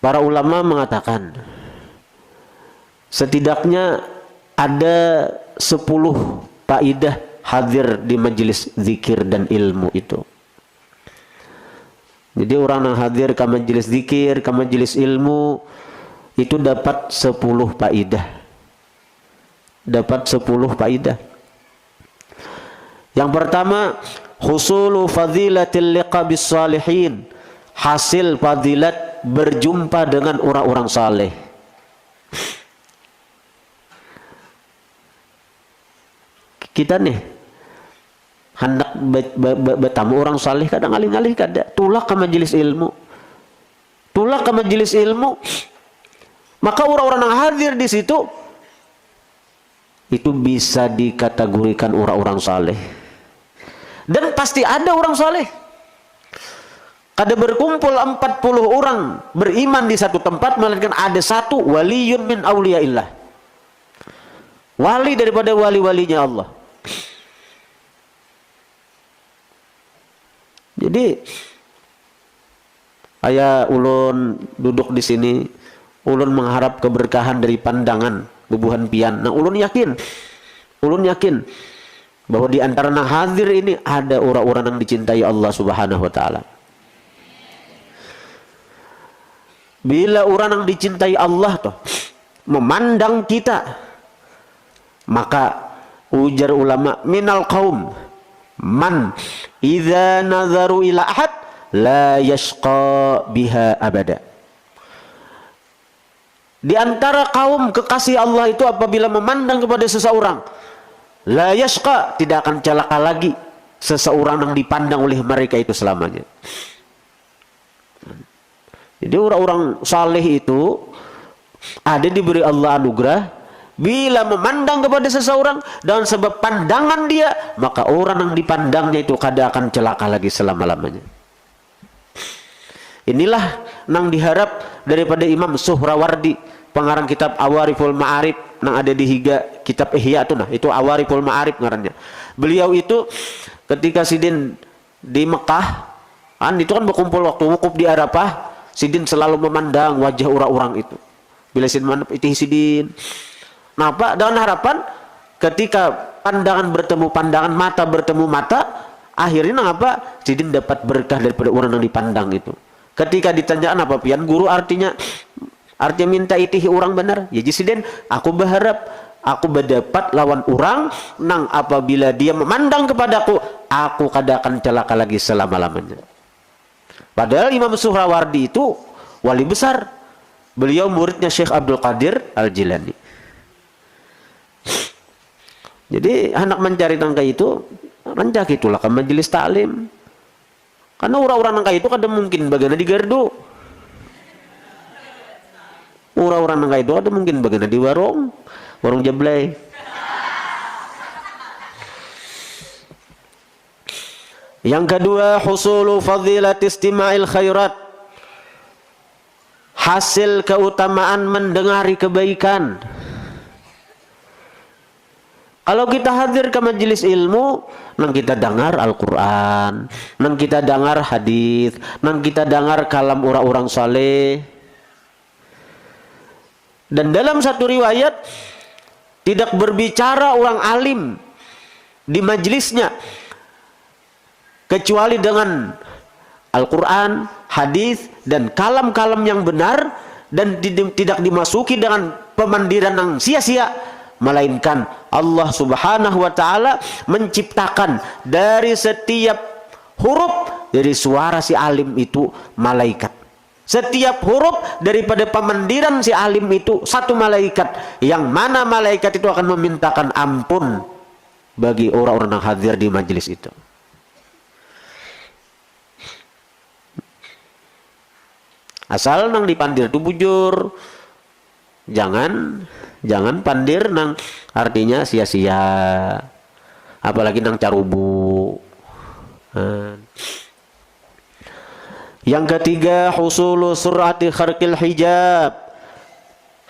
para ulama mengatakan setidaknya ada 10 faidah hadir di majelis zikir dan ilmu itu. Jadi orang yang hadir ke majelis zikir, ke majelis ilmu itu dapat 10 faidah. Dapat 10 faidah. Yang pertama, husulu fadilatil liqa bis salihin. Hasil fadilat berjumpa dengan orang-orang saleh. Kita nih hendak bertamu orang saleh kadang alih-alih kada tulak ke majelis ilmu. Tulak ke majelis ilmu. Maka orang-orang yang hadir di situ itu bisa dikategorikan orang-orang saleh. Dan pasti ada orang saleh. Kada berkumpul 40 orang beriman di satu tempat, melainkan ada satu waliyun min auliyaillah. Wali daripada wali-walinya Allah. Jadi ayah ulun duduk di sini, ulun mengharap keberkahan dari pandangan bubuhan pian. Nah, ulun yakin bahwa di antara yang hadir ini ada orang-orang yang dicintai Allah Subhanahu wa taala. Bila orang yang dicintai Allah tuh memandang kita, maka ujar ulama minal qaum man idza nazaru ila ahad la yashqa biha abada. Di antara kaum kekasih Allah itu apabila memandang kepada seseorang, la yashqa, tidak akan celaka lagi seseorang yang dipandang oleh mereka itu selamanya. Jadi orang-orang saleh itu ada diberi Allah anugerah, bila memandang kepada seseorang dan sebab pandangan dia, maka orang yang dipandangnya itu kada akan celaka lagi selama-lamanya. Inilah yang diharap daripada Imam Suhrawardi, pengarang kitab Awariful Ma'arif yang ada di Higa kitab Ihya itu, nah itu Awariful Ma'arif ngarannya. Beliau itu ketika sidin di Mekah, itu kan berkumpul waktu wukuf di Arafah, sidin selalu memandang wajah orang-orang itu. Bila sidin mandap itu sidin. Nah, Pak, dengan harapan ketika pandangan bertemu pandangan, mata bertemu mata, akhirnya apa? Sidin dapat berkah daripada orang yang dipandang itu. Ketika ditanyaan apa pian guru artinya minta itihi orang benar. Ya jisiden, aku berharap aku berdapat lawan orang nang apabila dia memandang kepadaku, aku kada akan celaka lagi selama-lamanya. Padahal Imam Suhrawardi itu wali besar. Beliau muridnya Syekh Abdul Qadir Al-Jilani. Jadi anak mencari nangka itu rancak itulah ke majelis taklim. Karena orang-orang nangka itu kada mungkin bagaimana di gardu. Orang-orang nangka itu ada mungkin bagaimana di warung jablay. Yang kedua, husulu fadilat istima'il khairat. Hasil keutamaan mendengari kebaikan. Kalau kita hadir ke majelis ilmu, nang kita dengar Al-Quran, nang kita dengar hadis, nang kita dengar kalam orang-orang saleh. Dan dalam satu riwayat, tidak berbicara orang alim di majelisnya kecuali dengan Al-Quran, hadis, dan kalam-kalam yang benar, dan tidak dimasuki dengan pemandiran yang sia-sia, melainkan Allah Subhanahu wa taala menciptakan dari setiap huruf dari suara si alim itu malaikat. Setiap huruf daripada pemandiran si alim itu satu malaikat, yang mana malaikat itu akan memintakan ampun bagi orang-orang yang hadir di majelis itu. Asal nang dipandir itu bujur, jangan pandir nang artinya sia-sia, apalagi nang carubu. Yang ketiga, husulu surati kharqil hijab.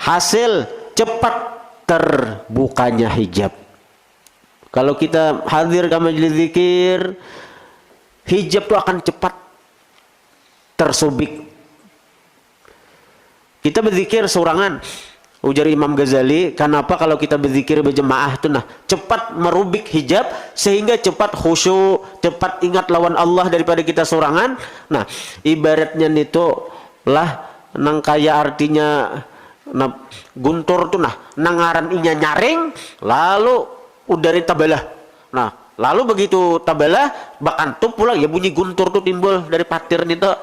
Hasil cepat terbukanya hijab. Kalau kita hadir ke majelis zikir, hijab itu akan cepat tersubik. Kita berzikir seorangan. Ujar Imam Ghazali, kenapa kalau kita berzikir berjemaah tuh cepat merubik hijab sehingga cepat khusyuk, cepat ingat lawan Allah daripada kita seorangan. Nah, ibaratnya itu lah nang kaya artinya guntur tuh nangaran inya nyaring lalu udari tabalah. Nah, lalu begitu tabalah bakantup pula ya bunyi guntur tuh timbul dari patir itu.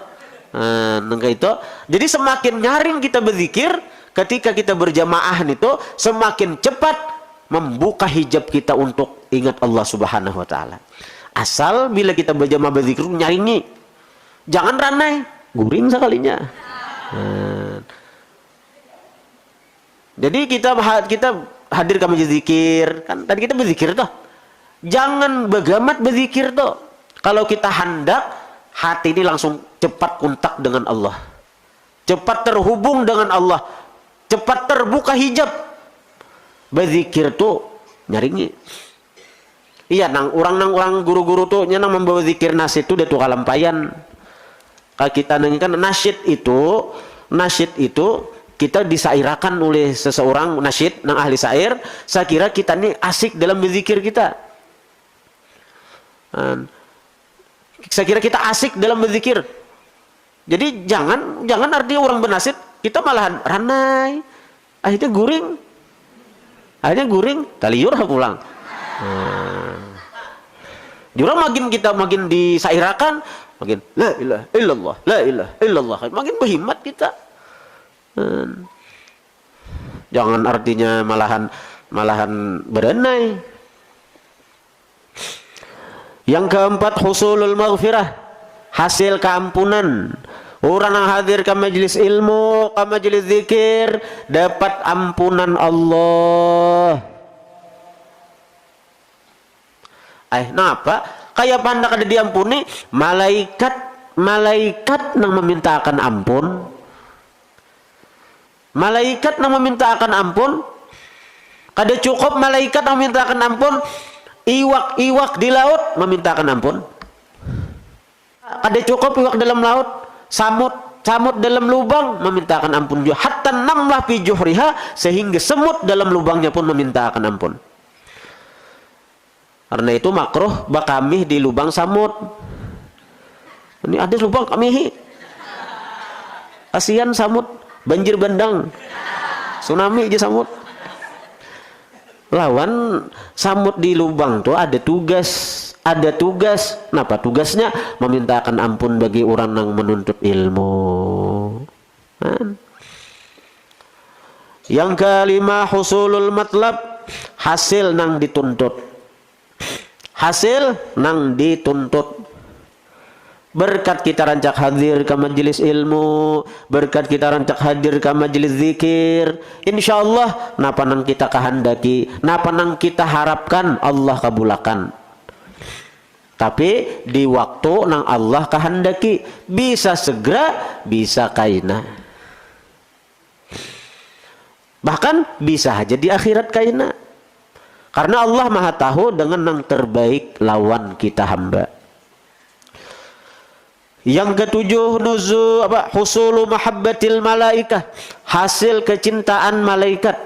Nangka itu. Jadi semakin nyaring kita berzikir ketika kita berjamaah itu semakin cepat membuka hijab kita untuk ingat Allah Subhanahu wa taala. Asal bila kita berjamaah berzikir nyaringi. Jangan ranai, guring sekalinya. Jadi kita hadir ke majelis zikir, kan tadi kita berzikir tuh. Jangan begamat berzikir tuh. Kalau kita hendak hati ini langsung cepat kontak dengan Allah. Cepat terhubung dengan Allah. Cepat terbuka hijab. Berzikir tuh nyaringi. Iya orang guru-guru tuh nang membawa zikir nasyid tuh tuh kalampayan. Kalau kita nangikan nasyid itu kita disairakan oleh seseorang nasyid nang ahli syair. Saya kira kita nih asik dalam berzikir kita. Saya kira kita asik dalam berzikir. Jadi jangan artinya orang bernasyid kita malahan ranai, akhirnya guring, taliur pulang. Jurang makin disairakan, makin la ilaha illallah, makin berhimmat kita. Jangan artinya malahan beranai. Yang keempat, husulul maghfirah, hasil keampunan. Orang yang hadir ke majelis ilmu, ke majelis zikir, dapat ampunan Allah. Napa? Kayak panda kada diampuni, malaikat nang memintakan ampun. Malaikat nang memintakan ampun. Kada cukup malaikat nang memintakan ampun, iwak di laut memintakan ampun. Kada cukup iwak dalam laut, samut dalam lubang memintakan ampun juga. Hatta namlah fi juhriha, sehingga semut dalam lubangnya pun memintakan ampun. Karena itu makruh bakamih di lubang samut. Ini ada lubang kamihi. Kasihan samut, banjir bandang, tsunami aja samut. Lawan samut di lubang tuh ada tugas. Kenapa tugasnya? Memintakan ampun bagi orang yang menuntut ilmu. Yang kelima, husulul matlab, hasil nang dituntut. Berkat kita rancak hadir ke majelis ilmu, berkat kita rancak hadir ke majelis zikir, insyaallah napa nang kita kehendaki, napa nang kita harapkan Allah kabulakan. Tapi di waktu nang Allah kehendaki, bisa segera, bisa kaina. Bahkan bisa aja di akhirat kaina. Karena Allah Maha tahu dengan yang terbaik lawan kita hamba. Yang ketujuh, husulu mahabbatil malaikah, hasil kecintaan malaikat.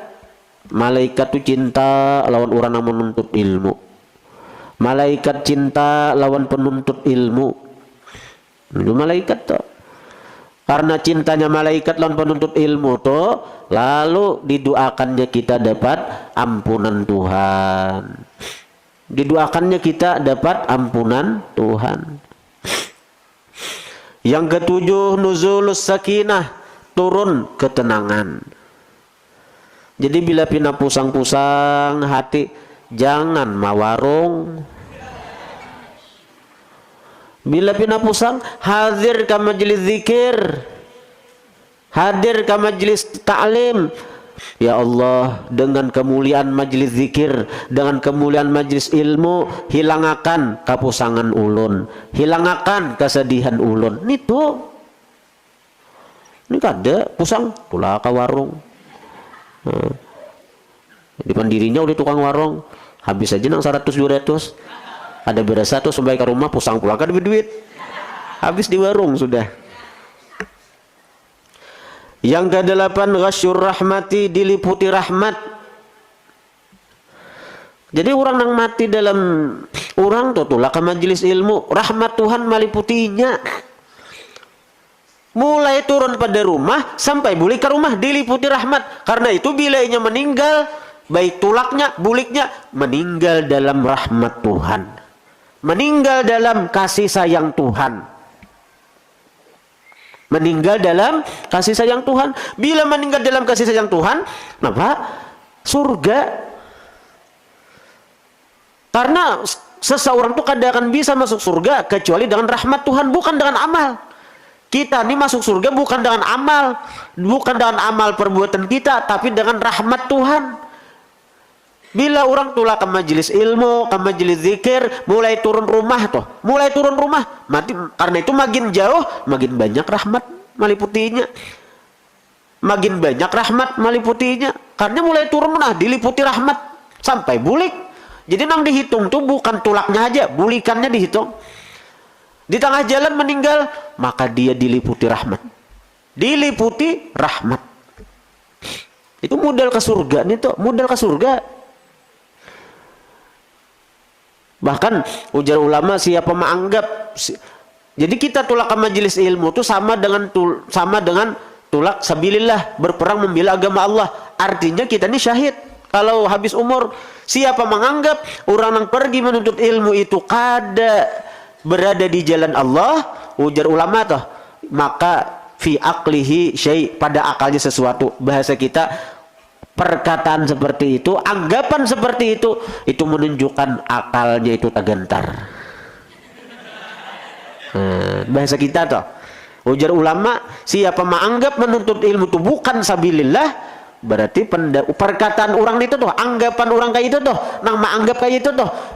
Malaikat itu cinta lawan orang yang menuntut ilmu. Malaikat cinta lawan penuntut ilmu. Itu malaikat tuh. Karena cintanya malaikat lawan penuntut ilmu tuh, lalu didoakannya kita dapat ampunan Tuhan. Didoakannya kita dapat ampunan Tuhan. Yang ketujuh, nuzulus sakinah, turun ketenangan. Jadi bila pina pusang-pusang hati, jangan mawarung. Bila pina pusang, hadir ke majelis zikir, hadir ke majelis ta'lim. Ya Allah, dengan kemuliaan majelis zikir, dengan kemuliaan majelis ilmu, hilangakan kepusangan ulun, hilangakan kesedihan ulun. Ini kada pusang, pula ke warung. Di pandirinya oleh tukang warung, habis aja nang 100-200. Ada berasa tuh sampai ke rumah pusang pulang kan duit, habis di warung sudah. Yang kedelapan, ghasyur rahmati, diliputi rahmat. Jadi orang yang mati dalam orang tulah ke majelis ilmu, rahmat Tuhan meliputinya. Mulai turun pada rumah sampai balik ke rumah diliputi rahmat. Karena itu bila ia meninggal, baik tulaknya, buliknya meninggal dalam rahmat Tuhan. Meninggal dalam kasih sayang Tuhan. Meninggal dalam kasih sayang Tuhan. Bila meninggal dalam kasih sayang Tuhan, apa? Surga. Karena seseorang itu kadang akan bisa masuk surga kecuali dengan rahmat Tuhan, bukan dengan amal. Kita ini masuk surga bukan dengan amal, bukan dengan amal perbuatan kita, tapi dengan rahmat Tuhan. Bila orang tulah ke majelis ilmu, ke majelis zikir, mulai turun rumah mati, karena itu makin jauh, makin banyak rahmat meliputinya. Makin banyak rahmat meliputinya, karena mulai turun diliputi rahmat sampai bulik. Jadi nang dihitung tuh bukan tulaknya aja, bulikannya dihitung. Di tengah jalan meninggal, maka dia diliputi rahmat. Diliputi rahmat. Itu modal ke surga nih tuh, modal ke surga. Bahkan ujar ulama, siapa menganggap, jadi kita tulak ke majelis ilmu itu sama dengan tulak sabilillah, berperang membela agama Allah. Artinya kita ini syahid. Kalau habis umur, siapa menganggap orang yang pergi menuntut ilmu itu kada berada di jalan Allah, ujar ulama tuh, maka fi aqlihi syai', pada akalnya sesuatu. Bahasa kita, perkataan seperti itu, anggapan seperti itu menunjukkan akalnya itu tergentar. Bahasa kita tuh, ujar ulama, siapa menganggap menuntut ilmu itu bukan sabilillah, berarti perkataan orang itu tuh, anggapan orang kayak itu tuh, nang menganggap kayak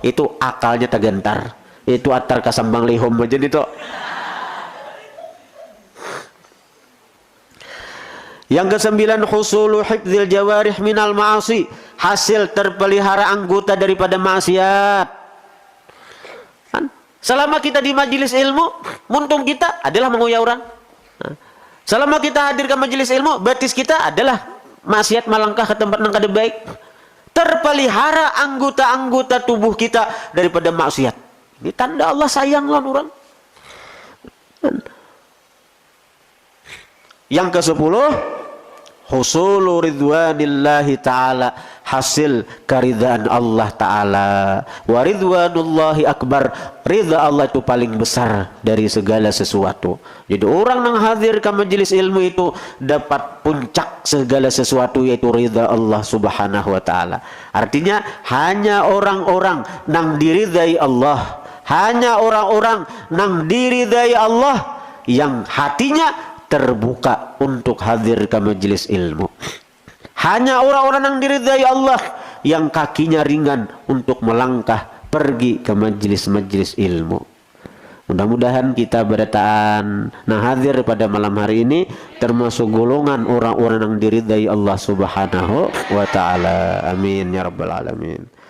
itu akalnya tergentar. Itu atar kasambang lihom aja itu. Yang kesembilan, husulu hifdzil jawarih minal ma'asi, hasil terpelihara anggota daripada maksiat. Selama kita di majelis ilmu, muntung kita adalah menguya orang. Selama kita hadir ke majelis ilmu, batis kita adalah maksiat, melangkah ke tempat yang kada baik. Terpelihara anggota-anggota tubuh kita daripada maksiat. Ini tanda Allah sayang lawan orang. Yang ke-10, husulu ridwanillahi ta'ala, hasil keridhaan Allah ta'ala. Wa ridwanullahi akbar, ridha Allah itu paling besar dari segala sesuatu. Jadi orang yang hadir ke majelis ilmu itu dapat puncak segala sesuatu, yaitu ridha Allah subhanahu wa ta'ala. Artinya hanya orang-orang yang diridhai Allah, hanya orang-orang yang diridhai Allah yang hatinya terbuka untuk hadir ke majelis ilmu. Hanya orang-orang yang diridhai Allah yang kakinya ringan untuk melangkah pergi ke majelis-majelis ilmu. Mudah-mudahan kita berataan hadir pada malam hari ini termasuk golongan orang-orang yang diridhai Allah subhanahu wa ta'ala. Amin ya rabbal alamin.